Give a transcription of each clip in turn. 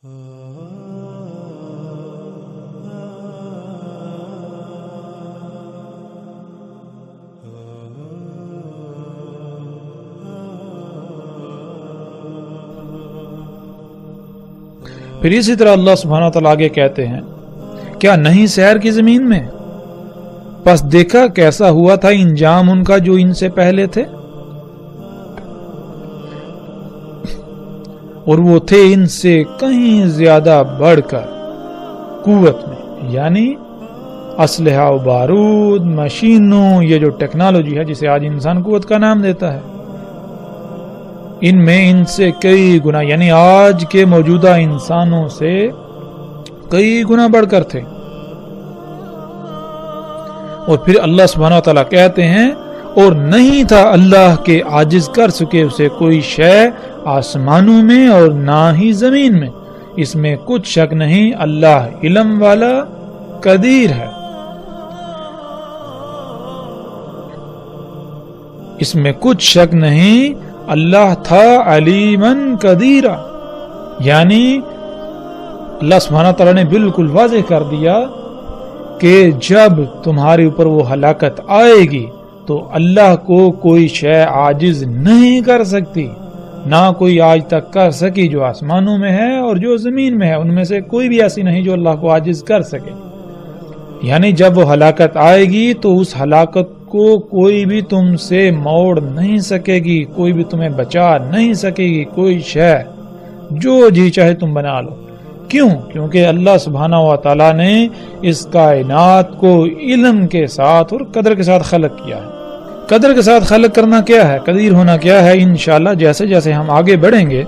پھر اسی طرح اللہ سبحانہ وتعالیٰ آگے کہتے ہیں، کیا نہیں سیر کی زمین میں؟ پس دیکھا کیسا ہوا تھا انجام ان کا جو ان سے پہلے تھے، اور وہ تھے ان سے کہیں زیادہ بڑھ کر قوت میں، یعنی اسلحہ و بارود، مشینوں، یہ جو ٹیکنالوجی ہے جسے آج انسان قوت کا نام دیتا ہے، ان میں ان سے کئی گنا، یعنی آج کے موجودہ انسانوں سے کئی گنا بڑھ کر تھے۔ اور پھر اللہ سبحانہ وتعالیٰ کہتے ہیں، اور نہیں تھا اللہ کے عاجز کر سکے اسے کوئی شے آسمانوں میں اور نہ ہی زمین میں، اس میں کچھ شک نہیں اللہ علم والا قدیر ہے، اس میں کچھ شک نہیں اللہ تھا علیمن قدیرہ، یعنی اللہ سبحانہ تعالیٰ نے بالکل واضح کر دیا کہ جب تمہارے اوپر وہ ہلاکت آئے گی تو اللہ کو کوئی شے عاجز نہیں کر سکتی، نہ کوئی آج تک کر سکی جو آسمانوں میں ہے اور جو زمین میں ہے، ان میں سے کوئی بھی ایسی نہیں جو اللہ کو عاجز کر سکے۔ یعنی جب وہ ہلاکت آئے گی تو اس ہلاکت کو کوئی بھی تم سے موڑ نہیں سکے گی، کوئی بھی تمہیں بچا نہیں سکے گی، کوئی شے جو جی چاہے تم بنا لو۔ کیوں؟ کیونکہ اللہ سبحانہ و تعالیٰ نے اس کائنات کو علم کے ساتھ اور قدر کے ساتھ خلق کیا ہے۔ قدر کے ساتھ خلق کرنا کیا ہے، قدیر ہونا کیا ہے، انشاءاللہ جیسے جیسے ہم آگے بڑھیں گے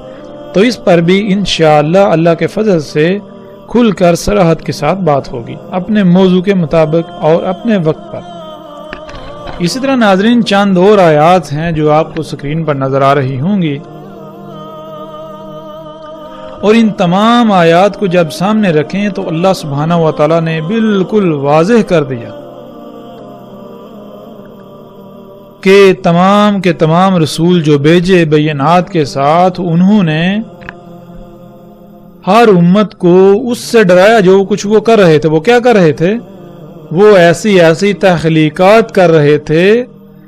تو اس پر بھی انشاءاللہ اللہ کے فضل سے کھل کر صراحت کے ساتھ بات ہوگی، اپنے موضوع کے مطابق اور اپنے وقت پر۔ اسی طرح ناظرین چند اور آیات ہیں جو آپ کو سکرین پر نظر آ رہی ہوں گی، اور ان تمام آیات کو جب سامنے رکھیں تو اللہ سبحانہ و تعالیٰ نے بالکل واضح کر دیا کہ تمام کے تمام رسول جو بھیجے بینات کے ساتھ، انہوں نے ہر امت کو اس سے ڈرایا جو کچھ وہ کر رہے تھے۔ وہ کیا کر رہے تھے؟ وہ ایسی ایسی تخلیقات کر رہے تھے،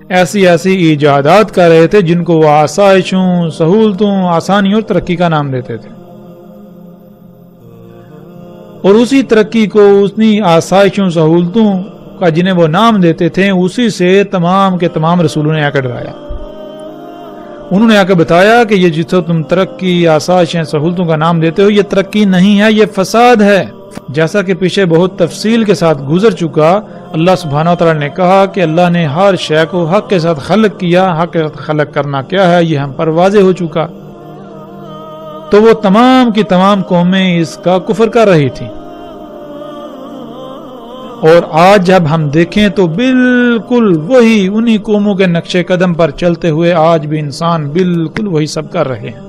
ایسی ایسی ایجادات کر رہے تھے جن کو وہ آسائشوں، سہولتوں، آسانیوں اور ترقی کا نام دیتے تھے، اور اسی ترقی کو، اسی آسائشوں، سہولتوں کا جنہیں وہ نام دیتے تھے، اسی سے تمام کے تمام رسولوں نے آ کر ڈرایا۔ انہوں نے آ کر بتایا کہ یہ جسے تم ترقی، آسائشیں، سہولتوں کا نام دیتے ہو، یہ ترقی نہیں ہے، یہ فساد ہے۔ جیسا کہ پیچھے بہت تفصیل کے ساتھ گزر چکا، اللہ سبحانہ وتعالی نے کہا کہ اللہ نے ہر شے کو حق کے ساتھ خلق کیا۔ حق کے ساتھ خلق کرنا کیا ہے یہ ہم پر واضح ہو چکا۔ تو وہ تمام کی تمام قومیں اس کا کفر کر رہی تھی، اور آج جب ہم دیکھیں تو بالکل وہی انہی قوموں کے نقش قدم پر چلتے ہوئے آج بھی انسان بالکل وہی سب کر رہے ہیں۔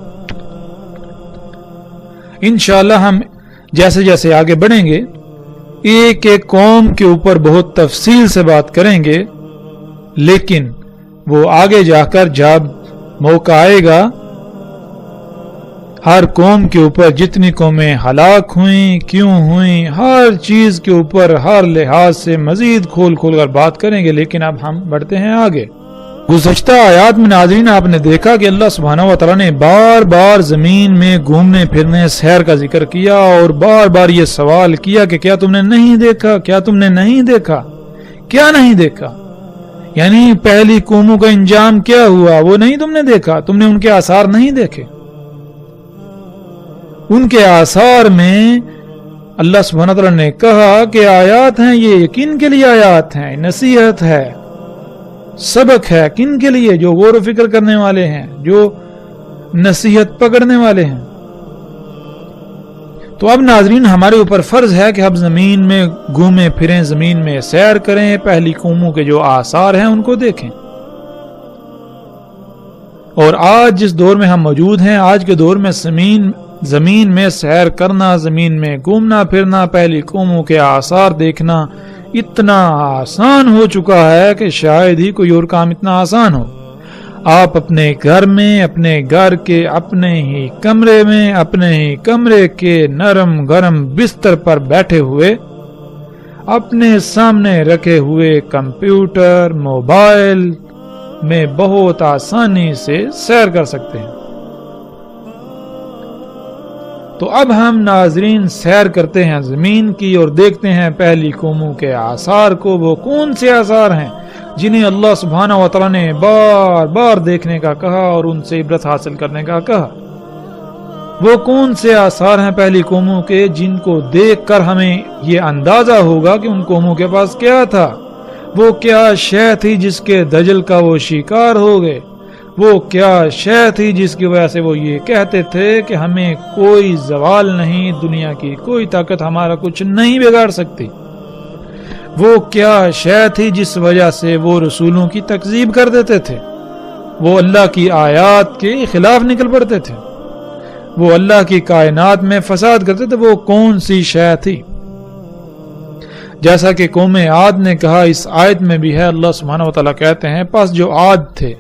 انشاءاللہ ہم جیسے جیسے آگے بڑھیں گے ایک ایک قوم کے اوپر بہت تفصیل سے بات کریں گے، لیکن وہ آگے جا کر جب موقع آئے گا، ہر قوم کے اوپر جتنی قومیں ہلاک ہوئیں، کیوں ہوئیں، ہر چیز کے اوپر ہر لحاظ سے مزید کھول کھول کر بات کریں گے۔ لیکن اب ہم بڑھتے ہیں آگے۔ گزشتہ آیات میں ناظرین آپ نے دیکھا کہ اللہ سبحانہ و تعالیٰ نے بار بار زمین میں گھومنے پھرنے، سیر کا ذکر کیا، اور بار بار یہ سوال کیا کہ کیا تم نے نہیں دیکھا، کیا تم نے نہیں دیکھا، کیا نہیں دیکھا؟ یعنی پہلی قوموں کا انجام کیا ہوا وہ نہیں تم نے دیکھا، تم نے ان کے آثار نہیں دیکھے۔ ان کے آثار میں اللہ سبحانہ تعالیٰ نے کہا کہ آیات ہیں، یہ یقین کے لیے آیات ہیں، نصیحت ہے، سبق ہے، کن کے لیے؟ جو غور و فکر کرنے والے ہیں، جو نصیحت پکڑنے والے ہیں۔ تو اب ناظرین ہمارے اوپر فرض ہے کہ ہم زمین میں گھومیں پھریں، زمین میں سیر کریں، پہلی قوموں کے جو آثار ہیں ان کو دیکھیں۔ اور آج جس دور میں ہم موجود ہیں، آج کے دور میں زمین میں سیر کرنا، زمین میں گھومنا پھرنا، پہلی قوموں کے آثار دیکھنا اتنا آسان ہو چکا ہے کہ شاید ہی کوئی اور کام اتنا آسان ہو۔ آپ اپنے گھر میں، اپنے گھر کے اپنے ہی کمرے میں، اپنے ہی کمرے کے نرم گرم بستر پر بیٹھے ہوئے اپنے سامنے رکھے ہوئے کمپیوٹر، موبائل میں بہت آسانی سے سیر کر سکتے ہیں۔ تو اب ہم ناظرین سیر کرتے ہیں زمین کی اور دیکھتے ہیں پہلی قوموں کے آثار کو۔ وہ کون سے آثار ہیں جنہیں اللہ سبحانہ و تعالیٰ نے بار بار دیکھنے کا کہا اور ان سے عبرت حاصل کرنے کا کہا؟ وہ کون سے آثار ہیں پہلی قوموں کے جن کو دیکھ کر ہمیں یہ اندازہ ہوگا کہ ان قوموں کے پاس کیا تھا؟ وہ کیا شے تھی جس کے دجل کا وہ شکار ہو گئے؟ وہ کیا شے تھی جس کی وجہ سے وہ یہ کہتے تھے کہ ہمیں کوئی زوال نہیں، دنیا کی کوئی طاقت ہمارا کچھ نہیں بگاڑ سکتی؟ وہ کیا شے تھی جس وجہ سے وہ رسولوں کی تکذیب کر دیتے تھے؟ وہ اللہ کی آیات کے خلاف نکل پڑتے تھے، وہ اللہ کی کائنات میں فساد کرتے تھے۔ وہ کون سی شے تھی؟ جیسا کہ قوم عاد نے کہا، اس آیت میں بھی ہے، اللہ سبحانہ و تعالیٰ کہتے ہیں پس جو عاد تھے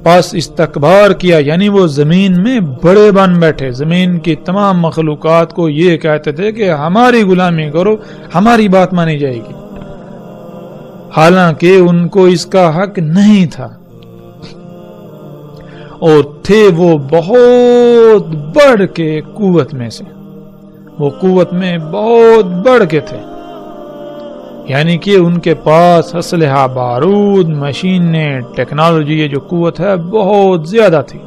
پس استکبار کیا، یعنی وہ زمین میں بڑے بن بیٹھے، زمین کی تمام مخلوقات کو یہ کہتے تھے کہ ہماری غلامی کرو، ہماری بات مانی جائے گی، حالانکہ ان کو اس کا حق نہیں تھا، اور تھے وہ بہت بڑھ کے قوت میں سے، وہ قوت میں بہت بڑھ کے تھے، یعنی کہ ان کے پاس اسلحہ، بارود، مشینیں، ٹیکنالوجی، یہ جو قوت ہے بہت زیادہ تھی،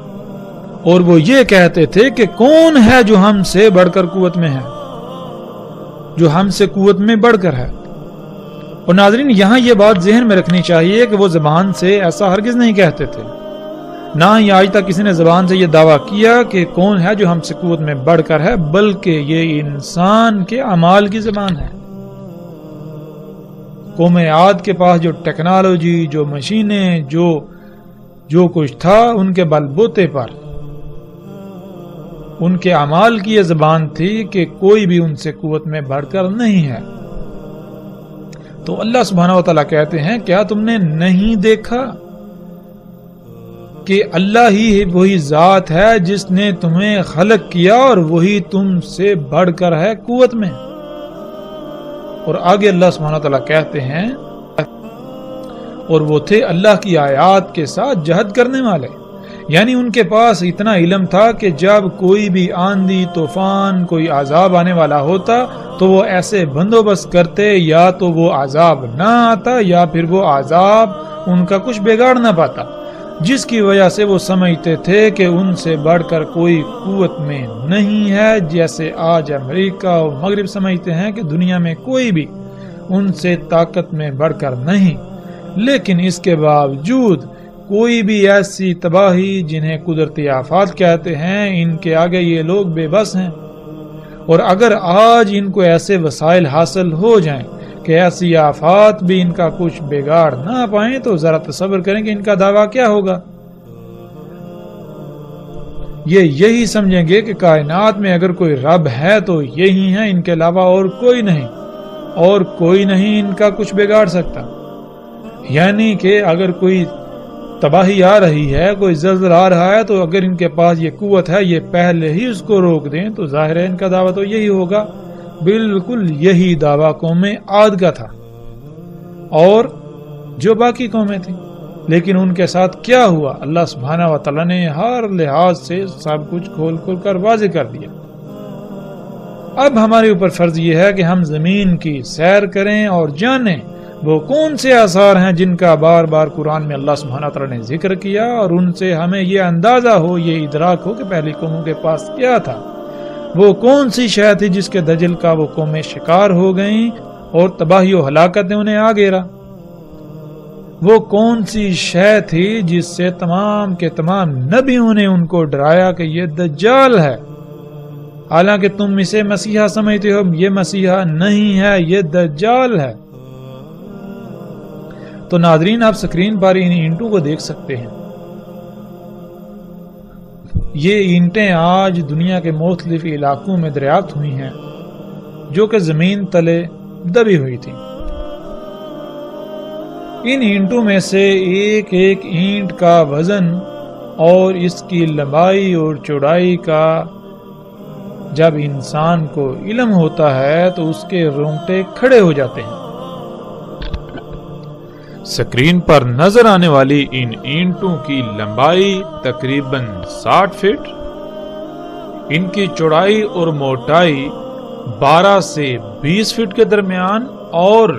اور وہ یہ کہتے تھے کہ کون ہے جو ہم سے بڑھ کر قوت میں ہے، جو ہم سے قوت میں بڑھ کر ہے۔ اور ناظرین یہاں یہ بات ذہن میں رکھنی چاہیے کہ وہ زبان سے ایسا ہرگز نہیں کہتے تھے، نہ ہی آج تک کسی نے زبان سے یہ دعویٰ کیا کہ کون ہے جو ہم سے قوت میں بڑھ کر ہے، بلکہ یہ انسان کے اعمال کی زبان ہے۔ قوم عاد کے پاس جو ٹیکنالوجی، جو مشینیں، جو کچھ تھا، ان کے بل بوتے پر ان کے اعمال کی یہ زبان تھی کہ کوئی بھی ان سے قوت میں بڑھ کر نہیں ہے۔ تو اللہ سبحانہ و تعالیٰ کہتے ہیں کیا تم نے نہیں دیکھا کہ اللہ ہی وہی ذات ہے جس نے تمہیں خلق کیا اور وہی تم سے بڑھ کر ہے قوت میں؟ اور آگے اللہ سبحانہ وتعالیٰ کہتے ہیں اور وہ تھے اللہ کی آیات کے ساتھ جہد کرنے والے، یعنی ان کے پاس اتنا علم تھا کہ جب کوئی بھی آندھی، طوفان، کوئی عذاب آنے والا ہوتا تو وہ ایسے بندوبست کرتے یا تو وہ عذاب نہ آتا یا پھر وہ عذاب ان کا کچھ بگاڑ نہ پاتا، جس کی وجہ سے وہ سمجھتے تھے کہ ان سے بڑھ کر کوئی قوت میں نہیں ہے، جیسے آج امریکہ اور مغرب سمجھتے ہیں کہ دنیا میں کوئی بھی ان سے طاقت میں بڑھ کر نہیں، لیکن اس کے باوجود کوئی بھی ایسی تباہی جنہیں قدرتی آفات کہتے ہیں، ان کے آگے یہ لوگ بے بس ہیں۔ اور اگر آج ان کو ایسے وسائل حاصل ہو جائیں کہ ایسی آفات بھی ان کا کچھ بگاڑ نہ پائیں تو ذرا تصور کریں کہ ان کا دعویٰ کیا ہوگا۔ یہ یہی سمجھیں گے کہ کائنات میں اگر کوئی رب ہے تو یہی ہے، ان کے علاوہ اور کوئی نہیں، اور کوئی نہیں ان کا کچھ بگاڑ سکتا۔ یعنی کہ اگر کوئی تباہی آ رہی ہے، کوئی زلزلہ آ رہا ہے، تو اگر ان کے پاس یہ قوت ہے یہ پہلے ہی اس کو روک دیں تو ظاہر ہے ان کا دعویٰ تو یہی ہوگا۔ بالکل یہی دعویٰ قوم عاد کا تھا اور جو باقی قومیں تھیں، لیکن ان کے ساتھ کیا ہوا؟ اللہ سبحانہ و تعالیٰ نے ہر لحاظ سے سب کچھ کھول کر واضح کر دیا۔ اب ہمارے اوپر فرض یہ ہے کہ ہم زمین کی سیر کریں اور جانیں وہ کون سے آثار ہیں جن کا بار بار قرآن میں اللہ سبحانہ و تعالیٰ نے ذکر کیا، اور ان سے ہمیں یہ اندازہ ہو، یہ ادراک ہو کہ پہلی قوموں کے پاس کیا تھا، وہ کون سی شے تھی جس کے دجل کا وہ قومیں شکار ہو گئیں اور تباہی و ہلاکت نے انہیں آ گھیرا، وہ کون سی شے تھی جس سے تمام کے تمام نبیوں نے ان کو ڈرایا کہ یہ دجال ہے، حالانکہ تم اسے مسیحا سمجھتے ہو، یہ مسیحا نہیں ہے، یہ دجال ہے۔ تو ناظرین آپ سکرین پر ان اینٹوں کو دیکھ سکتے ہیں، یہ اینٹیں آج دنیا کے مختلف علاقوں میں دریافت ہوئی ہیں جو کہ زمین تلے دبی ہوئی تھی، ان اینٹوں میں سے ایک ایک اینٹ کا وزن اور اس کی لمبائی اور چوڑائی کا جب انسان کو علم ہوتا ہے تو اس کے رونگٹے کھڑے ہو جاتے ہیں۔ اسکرین پر نظر آنے والی ان اینٹوں کی لمبائی تقریباً 60 فٹ، ان کی چوڑائی اور موٹائی 12 سے 20 فٹ کے درمیان، اور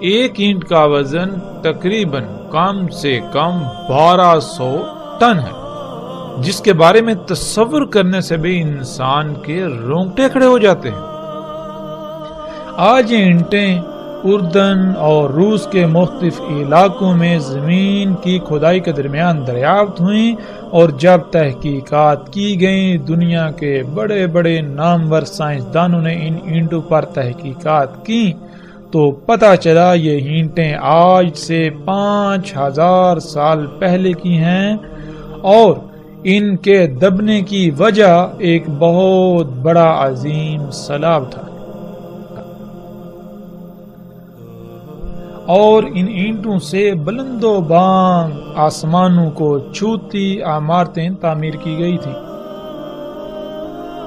ایک اینٹ کا وزن تقریباً کم سے کم 1200 ٹن ہے، جس کے بارے میں تصور کرنے سے بھی انسان کے رونگٹے کھڑے ہو جاتے ہیں۔ آج یہ اینٹیں اردن اور روس کے مختلف علاقوں میں زمین کی کھدائی کے درمیان دریافت ہوئیں، اور جب تحقیقات کی گئیں دنیا کے بڑے بڑے نامور سائنسدانوں نے ان اینٹوں پر تحقیقات کی تو پتہ چلا یہ اینٹیں آج سے 5000 سال پہلے کی ہیں، اور ان کے دبنے کی وجہ ایک بہت بڑا عظیم سیلاب تھا، اور ان اینٹوں سے بلند و بانگ آسمانوں کو چھوتی عمارتیں تعمیر کی گئی تھی۔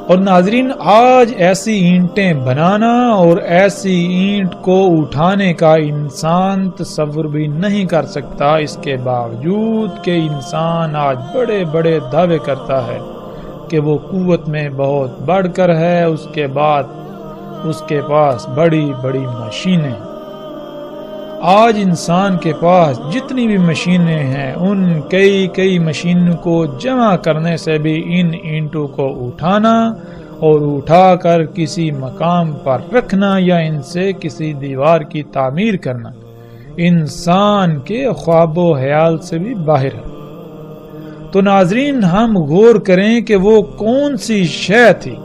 اور ناظرین، آج ایسی اینٹیں بنانا اور ایسی اینٹ کو اٹھانے کا انسان تصور بھی نہیں کر سکتا، اس کے باوجود کہ انسان آج بڑے بڑے دعوے کرتا ہے کہ وہ قوت میں بہت بڑھ کر ہے، اس کے بعد اس کے پاس بڑی بڑی مشینیں۔ آج انسان کے پاس جتنی بھی مشینیں ہیں ان کئی مشینوں کو جمع کرنے سے بھی ان اینٹوں کو اٹھانا اور اٹھا کر کسی مقام پر رکھنا یا ان سے کسی دیوار کی تعمیر کرنا انسان کے خواب و خیال سے بھی باہر ہے۔ تو ناظرین، ہم غور کریں کہ وہ کون سی شے تھی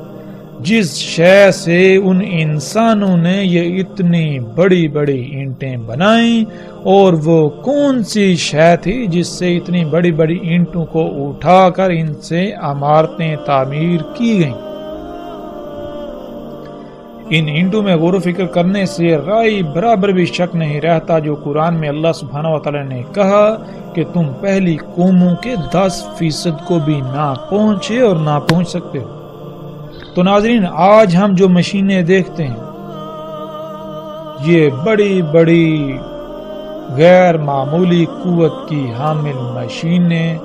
جس شے سے ان انسانوں نے یہ اتنی بڑی بڑی اینٹیں بنائیں، اور وہ کون سی شے تھی جس سے اتنی بڑی بڑی اینٹوں کو اٹھا کر ان سے عمارتیں تعمیر کی گئیں۔ ان اینٹوں میں غور و فکر کرنے سے رائے برابر بھی شک نہیں رہتا جو قرآن میں اللہ سبحانہ وتعالی نے کہا کہ تم پہلی قوموں کے 10% کو بھی نہ پہنچے اور نہ پہنچ سکتے ہو۔ تو ناظرین، آج ہم جو مشینیں دیکھتے ہیں یہ بڑی بڑی غیر معمولی قوت کی حامل مشینیں،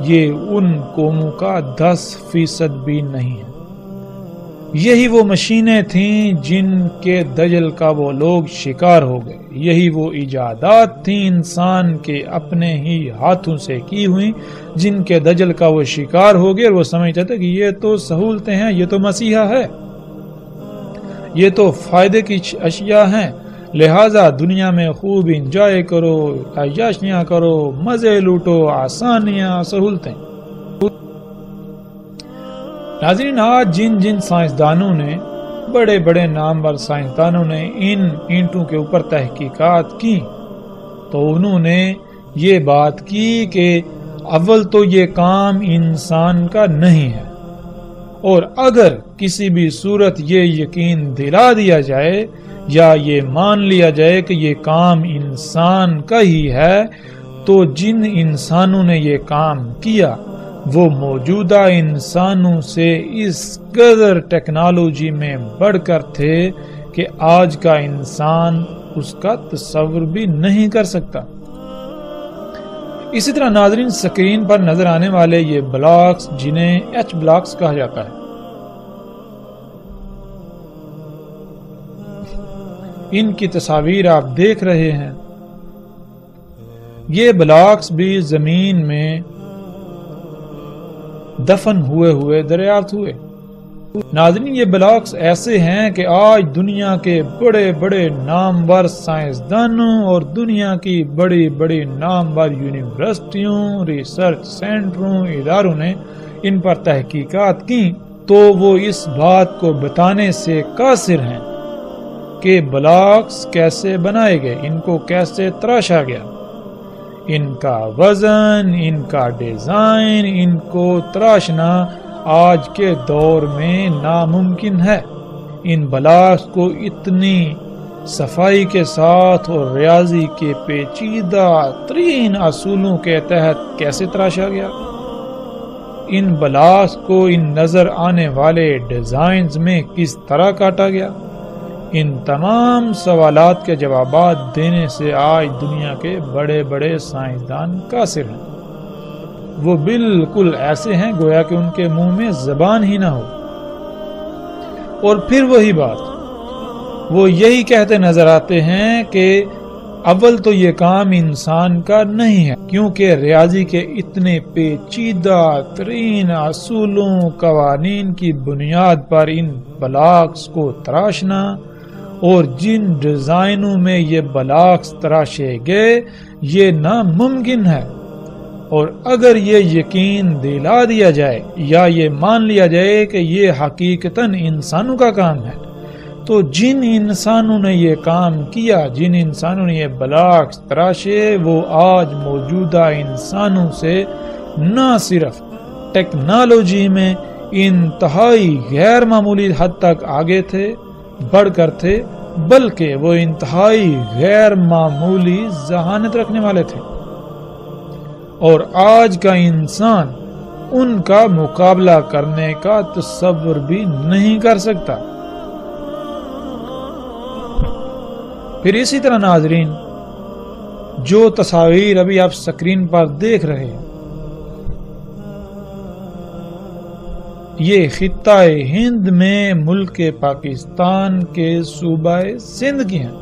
یہ ان قوموں کا 10% بھی نہیں ہے۔ یہی وہ مشینیں تھیں جن کے دجل کا وہ لوگ شکار ہو گئے، یہی وہ ایجادات تھیں انسان کے اپنے ہی ہاتھوں سے کی ہوئی جن کے دجل کا وہ شکار ہو گئے، اور وہ سمجھتا تھا کہ یہ تو سہولتیں ہیں، یہ تو مسیحا ہے، یہ تو فائدے کی اشیاء ہیں، لہذا دنیا میں خوب انجوائے کرو، عیاشیاں کرو، مزے لوٹو، آسانیاں، سہولتیں۔ ناظرین، آج جن سائنسدانوں نے، بڑے بڑے نامور سائنسدانوں نے ان اینٹوں کے اوپر تحقیقات کی تو انہوں نے یہ بات کی کہ اول تو یہ کام انسان کا نہیں ہے، اور اگر کسی بھی صورت یہ یقین دلا دیا جائے یا یہ مان لیا جائے کہ یہ کام انسان کا ہی ہے تو جن انسانوں نے یہ کام کیا وہ موجودہ انسانوں سے اس قدر ٹیکنالوجی میں بڑھ کر تھے کہ آج کا انسان اس کا تصور بھی نہیں کر سکتا۔ اسی طرح ناظرین، سکرین پر نظر آنے والے یہ بلاکس جنہیں ایچ بلاکس کہا جاتا ہے، ان کی تصاویر آپ دیکھ رہے ہیں، یہ بلاکس بھی زمین میں دفن ہوئے دریافت ہوئے۔ ناظرین، یہ بلاکس ایسے ہیں کہ آج دنیا کے بڑے بڑے نامور سائنسدانوں اور دنیا کی بڑی بڑی نامور یونیورسٹیوں، ریسرچ سینٹروں، اداروں نے ان پر تحقیقات کی تو وہ اس بات کو بتانے سے قاصر ہیں کہ بلاکس کیسے بنائے گئے، ان کو کیسے تراشا گیا، ان کا وزن، ان کا ڈیزائن، ان کو تراشنا آج کے دور میں ناممکن ہے۔ ان بلاکس کو اتنی صفائی کے ساتھ اور ریاضی کے پیچیدہ ترین اصولوں کے تحت کیسے تراشا گیا؟ ان بلاکس کو ان نظر آنے والے ڈیزائنز میں کس طرح کاٹا گیا؟ ان تمام سوالات کے جوابات دینے سے آج دنیا کے بڑے بڑے سائنسدان قاصر ہیں۔ وہ بالکل ایسے ہیں گویا کہ ان کے منہ میں زبان ہی نہ ہو۔ اور پھر وہی بات، وہ یہی کہتے نظر آتے ہیں کہ اول تو یہ کام انسان کا نہیں ہے، کیونکہ ریاضی کے اتنے پیچیدہ ترین اصولوں قوانین کی بنیاد پر ان بلاکس کو تراشنا اور جن ڈیزائنوں میں یہ بلاکس تراشے گئے یہ ناممکن ہے۔ اور اگر یہ یقین دلا دیا جائے یا یہ مان لیا جائے کہ یہ حقیقتاً انسانوں کا کام ہے، تو جن انسانوں نے یہ کام کیا، جن انسانوں نے یہ بلاکس تراشے، وہ آج موجودہ انسانوں سے نہ صرف ٹیکنالوجی میں انتہائی غیر معمولی حد تک آگے تھے، بڑھ کر تھے، بلکہ وہ انتہائی غیر معمولی ذہانت رکھنے والے تھے۔ اور آج کا انسان ان کا مقابلہ کرنے کا تصور بھی نہیں کر سکتا۔ پھر اسی طرح ناظرین، جو تصاویر ابھی آپ سکرین پر دیکھ رہے ہیں، یہ خطہ ہند میں ملک پاکستان کے صوبہ سندھ کی ہیں،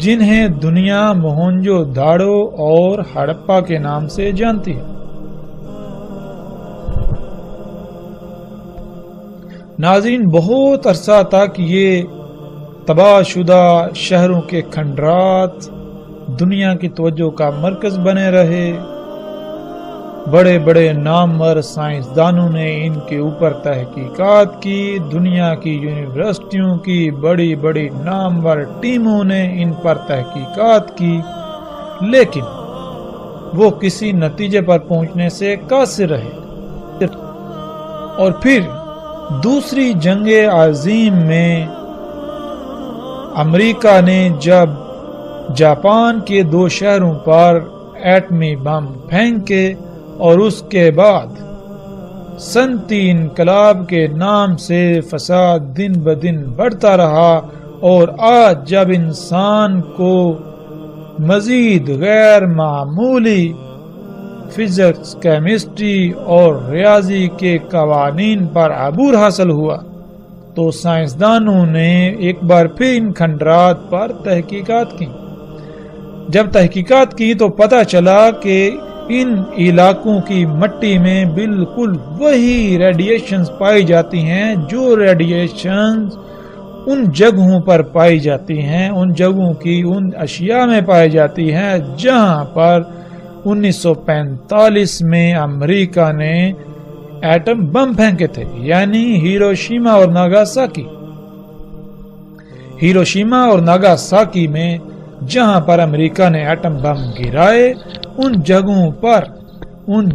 جنہیں دنیا موہنجو داڑو اور ہڑپا کے نام سے جانتی ہے۔ ناظرین، بہت عرصہ تک یہ تباہ شدہ شہروں کے کھنڈرات دنیا کی توجہ کا مرکز بنے رہے۔ بڑے بڑے نامور سائنسدانوں نے ان کے اوپر تحقیقات کی، دنیا کی یونیورسٹیوں کی بڑی بڑی نامور ٹیموں نے ان پر تحقیقات کی، لیکن وہ کسی نتیجے پر پہنچنے سے قاصر رہے۔ اور پھر دوسری جنگ عظیم میں امریکہ نے جب جاپان کے 2 شہروں پر ایٹمی بم پھینکے اور اس کے بعد صنعتی انقلاب کے نام سے فساد دن بدن بڑھتا رہا، اور آج جب انسان کو مزید غیر معمولی فزکس، کیمسٹری اور ریاضی کے قوانین پر عبور حاصل ہوا، تو سائنسدانوں نے ایک بار پھر ان کھنڈرات پر تحقیقات کی۔ جب تحقیقات کی تو پتہ چلا کہ ان علاقوں کی مٹی میں بالکل وہی ریڈیشنز پائی جاتی ہیں جو ریڈیشنز ان جگہوں پر پائی جاتی ہیں، ان جگہوں کی ان اشیاء میں پائی جاتی ہیں جہاں پر 1945 میں امریکہ نے ایٹم بم پھینکے تھے، یعنی ہیروشیما اور ناگاساکی۔ ہیروشیما اور ناگاساکی میں جہاں پر امریکہ نے ایٹم بم گرائے، ان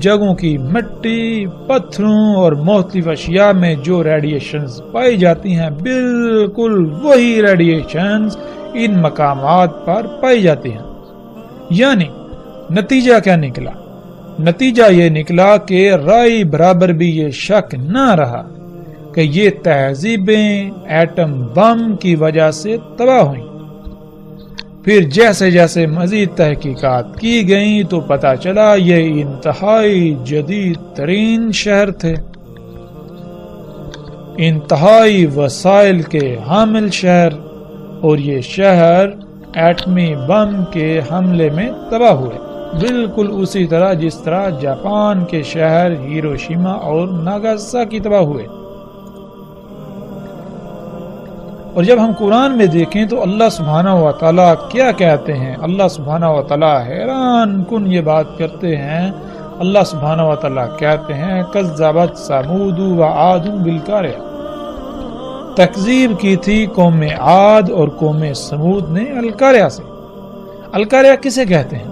جگہوں کی مٹی، پتھروں اور مختلف اشیاء میں جو ریڈیشنز پائی جاتی ہیں، بالکل وہی ریڈیشنز ان مقامات پر پائی جاتی ہیں۔ یعنی نتیجہ کیا نکلا؟ نتیجہ یہ نکلا کہ رائے برابر بھی یہ شک نہ رہا کہ یہ تہذیبیں ایٹم بم کی وجہ سے تباہ ہوئیں۔ پھر جیسے جیسے مزید تحقیقات کی گئیں تو پتہ چلا یہ انتہائی جدید ترین شہر تھے، انتہائی وسائل کے حامل شہر، اور یہ شہر ایٹمی بم کے حملے میں تباہ ہوئے، بالکل اسی طرح جس طرح جاپان کے شہر ہیروشیما اور ناگاساکی تباہ ہوئے۔ اور جب ہم قرآن میں دیکھیں تو اللہ سبحانہ و تعالیٰ کیا کہتے ہیں؟ اللہ سبحانہ و تعالیٰ حیران کن یہ بات کرتے ہیں۔ اللہ سبحانہ و تعالیٰ کہتے ہیں کذبت ثمود و عاد بالقاریہ، تکذیب کی تھی قوم عاد اور قوم ثمود نے القاریہ سے۔ القاریہ کسے کہتے ہیں؟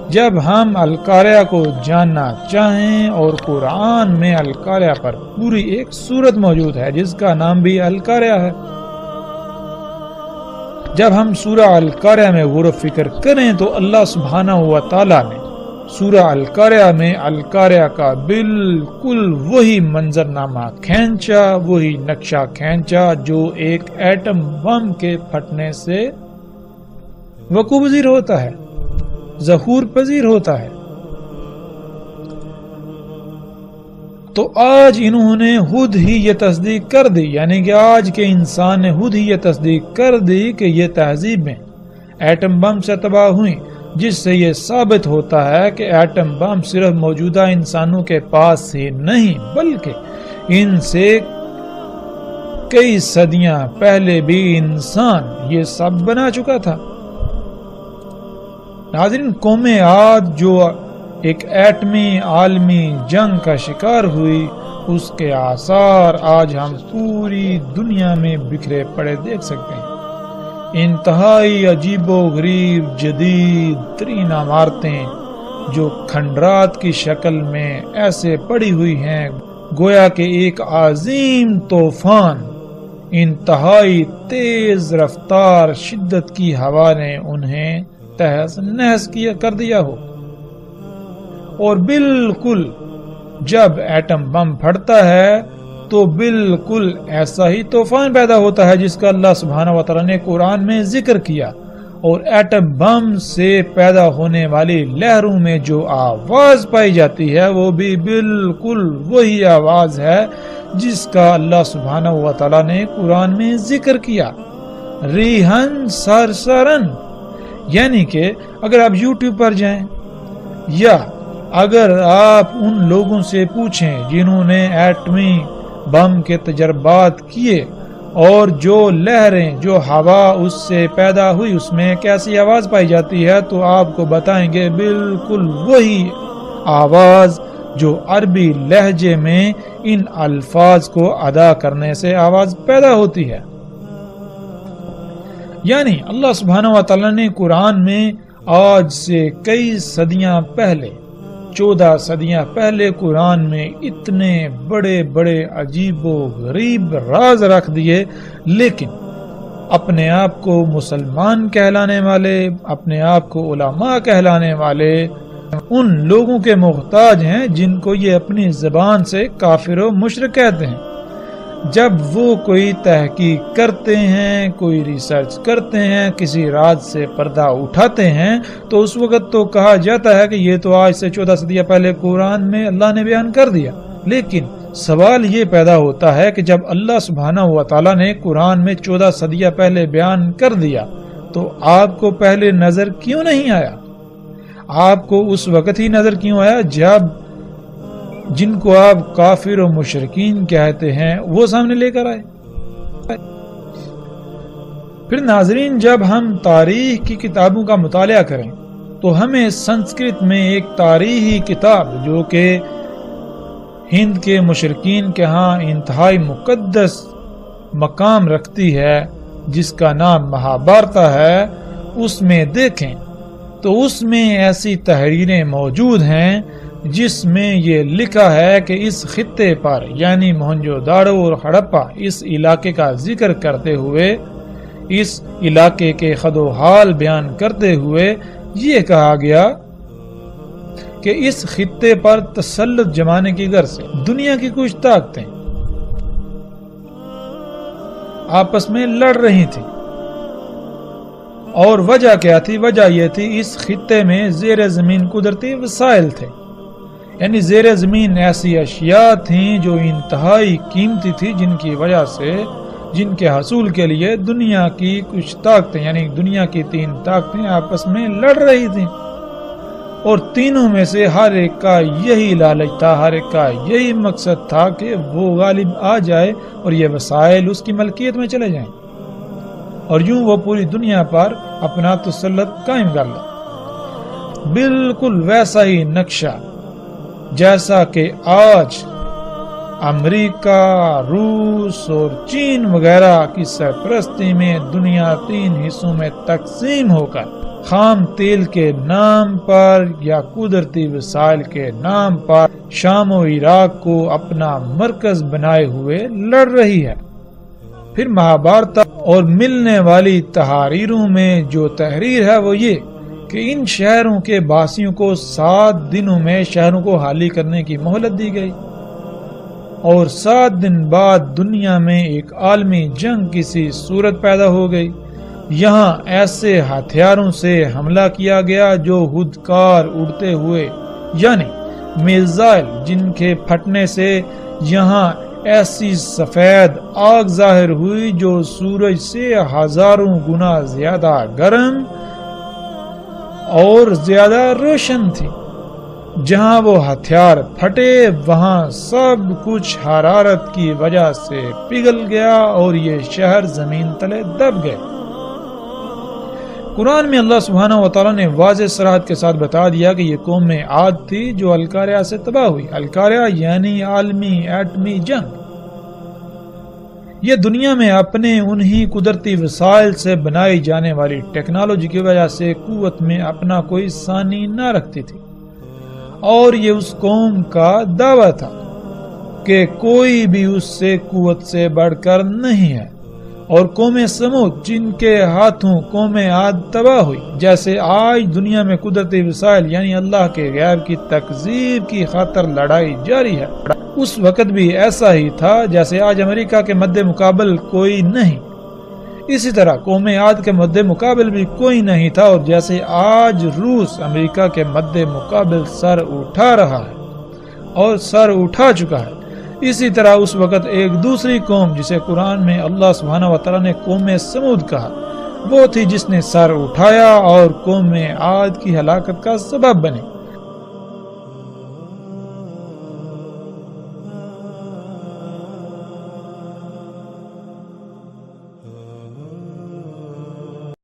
جب ہم القاریہ کو جاننا چاہیں، اور قرآن میں القاریہ پر پوری ایک سورت موجود ہے جس کا نام بھی القاریہ ہے، جب ہم سورہ القاریہ میں غور و فکر کریں تو اللہ سبحانہ و تعالیٰ نے سورہ القاریہ میں القاریہ کا بالکل وہی منظرنامہ کھینچا، وہی نقشہ کھینچا جو ایک ایٹم بم کے پھٹنے سے وقوع پذیر ہوتا ہے، ظہور پذیر ہوتا ہے۔ تو آج انہوں نے خود ہی یہ تصدیق کر دی، یعنی کہ آج کے انسان نے خود ہی یہ تصدیق کر دی کہ یہ تہذیبیں ایٹم بم سے تباہ ہوئیں، جس سے یہ ثابت ہوتا ہے کہ ایٹم بم صرف موجودہ انسانوں کے پاس ہی نہیں بلکہ ان سے کئی صدیاں پہلے بھی انسان یہ سب بنا چکا تھا۔ ناظرین، قوم عاد جو ایک ایٹمی عالمی جنگ کا شکار ہوئی، اس کے آثار آج ہم پوری دنیا میں بکھرے پڑے دیکھ سکتے ہیں۔ انتہائی عجیب و غریب جدید ترین عمارتیں جو کھنڈرات کی شکل میں ایسے پڑی ہوئی ہیں گویا کہ ایک عظیم طوفان، انتہائی تیز رفتار شدت کی ہوا نے انہیں تہس نہس کر دیا ہو۔ اور بالکل جب ایٹم بم پھٹتا ہے تو بالکل ایسا ہی طوفان پیدا ہوتا ہے جس کا اللہ سبحانہ و تعالیٰ نے قرآن میں ذکر کیا، اور ایٹم بم سے پیدا ہونے والی لہروں میں جو آواز پائی جاتی ہے وہ بھی بالکل وہی آواز ہے جس کا اللہ سبحانہ و تعالیٰ نے قرآن میں ذکر کیا، ریحن سرسرن۔ یعنی کہ اگر آپ یوٹیوب پر جائیں یا اگر آپ ان لوگوں سے پوچھیں جنہوں نے ایٹمی بم کے تجربات کیے اور جو لہریں جو ہوا اس سے پیدا ہوئی اس میں کیسی آواز پائی جاتی ہے، تو آپ کو بتائیں گے بالکل وہی آواز جو عربی لہجے میں ان الفاظ کو ادا کرنے سے آواز پیدا ہوتی ہے۔ یعنی اللہ سبحانہ و تعالیٰ نے قرآن میں آج سے کئی صدیاں پہلے 14 صدیاں پہلے قرآن میں اتنے بڑے بڑے عجیب و غریب راز رکھ دیے، لیکن اپنے آپ کو مسلمان کہلانے والے، اپنے آپ کو علماء کہلانے والے ان لوگوں کے محتاج ہیں جن کو یہ اپنی زبان سے کافر و مشرک کہتے ہیں۔ جب وہ کوئی تحقیق کرتے ہیں، کوئی ریسرچ کرتے ہیں، کسی راز سے پردہ اٹھاتے ہیں تو اس وقت تو کہا جاتا ہے کہ یہ تو آج سے 14 صدیاں پہلے قرآن میں اللہ نے بیان کر دیا، لیکن سوال یہ پیدا ہوتا ہے کہ جب اللہ سبحانہ و تعالیٰ نے قرآن میں 14 صدیاں پہلے بیان کر دیا تو آپ کو پہلے نظر کیوں نہیں آیا؟ آپ کو اس وقت ہی نظر کیوں آیا جب جن کو آپ کافر و مشرکین کہتے ہیں وہ سامنے لے کر آئے؟ پھر ناظرین، جب ہم تاریخ کی کتابوں کا مطالعہ کریں تو ہمیں سنسکرت میں ایک تاریخی کتاب جو کہ ہند کے مشرکین کے ہاں انتہائی مقدس مقام رکھتی ہے، جس کا نام مہابھارتا ہے، اس میں دیکھیں تو اس میں ایسی تحریریں موجود ہیں جس میں یہ لکھا ہے کہ اس خطے پر یعنی موہنجو داڑو اور ہڑپا اس علاقے کا ذکر کرتے ہوئے، اس علاقے کے خد و حال بیان کرتے ہوئے یہ کہا گیا کہ اس خطے پر تسلط جمانے کی غرض سے دنیا کی کچھ طاقتیں آپس میں لڑ رہی تھی، اور وجہ کیا تھی؟ وجہ یہ تھی اس خطے میں زیر زمین قدرتی وسائل تھے، یعنی زیر زمین ایسی اشیاء تھیں جو انتہائی قیمتی تھی، جن کی وجہ سے، جن کے حصول کے لیے دنیا کی کچھ طاقتیں یعنی دنیا کی 3 طاقتیں آپس میں لڑ رہی تھیں، اور تینوں میں سے ہر ایک کا یہی لالچ تھا، ہر ایک کا یہی مقصد تھا کہ وہ غالب آ جائے اور یہ وسائل اس کی ملکیت میں چلے جائیں، اور یوں وہ پوری دنیا پر اپنا تسلط قائم کر لے۔ بالکل ویسا ہی نقشہ جیسا کہ آج امریکہ، روس اور چین وغیرہ کی سرپرستی میں دنیا 3 حصوں میں تقسیم ہو کر خام تیل کے نام پر یا قدرتی وسائل کے نام پر شام و عراق کو اپنا مرکز بنائے ہوئے لڑ رہی ہے۔ پھر مہابھارت اور ملنے والی تحریروں میں جو تحریر ہے وہ یہ کہ ان شہروں کے باسیوں کو 7 دنوں میں شہروں کو خالی کرنے کی مہلت دی گئی، اور 7 دن بعد دنیا میں ایک عالمی جنگ کسی صورت پیدا ہو گئی۔ یہاں ایسے ہتھیاروں سے حملہ کیا گیا جو خودکار اڑتے ہوئے، یعنی میزائل، جن کے پھٹنے سے یہاں ایسی سفید آگ ظاہر ہوئی جو سورج سے 1000 گنا زیادہ گرم اور زیادہ روشن تھی۔ جہاں وہ ہتھیار پھٹے وہاں سب کچھ حرارت کی وجہ سے پگھل گیا اور یہ شہر زمین تلے دب گئے۔ قرآن میں اللہ سبحانہ وتعالی نے واضح صراحت کے ساتھ بتا دیا کہ یہ قوم عاد تھی جو القاریہ سے تباہ ہوئی۔ القاریہ یعنی عالمی ایٹمی جنگ۔ یہ دنیا میں اپنے انہی قدرتی وسائل سے بنائی جانے والی ٹیکنالوجی کی وجہ سے قوت میں اپنا کوئی ثانی نہ رکھتی تھی، اور یہ اس قوم کا دعویٰ تھا کہ کوئی بھی اس سے قوت سے بڑھ کر نہیں ہے۔ اور قوم سمود جن کے ہاتھوں قوم عاد تباہ ہوئی، جیسے آج دنیا میں قدرتی وسائل یعنی اللہ کے غیب کی تکذیب کی خاطر لڑائی جاری ہے، اس وقت بھی ایسا ہی تھا جیسے آج امریکہ کے مد مقابل کوئی نہیں، اسی طرح قوم عاد کے مد مقابل بھی کوئی نہیں تھا، اور جیسے آج روس امریکہ کے مد مقابل سر اٹھا رہا ہے اور سر اٹھا چکا ہے، اسی طرح اس وقت ایک دوسری قوم جسے قرآن میں اللہ سبحانہ وتعالی نے قوم سمود کہا، وہ تھی جس نے سر اٹھایا اور قوم عاد کی ہلاکت کا سبب بنی۔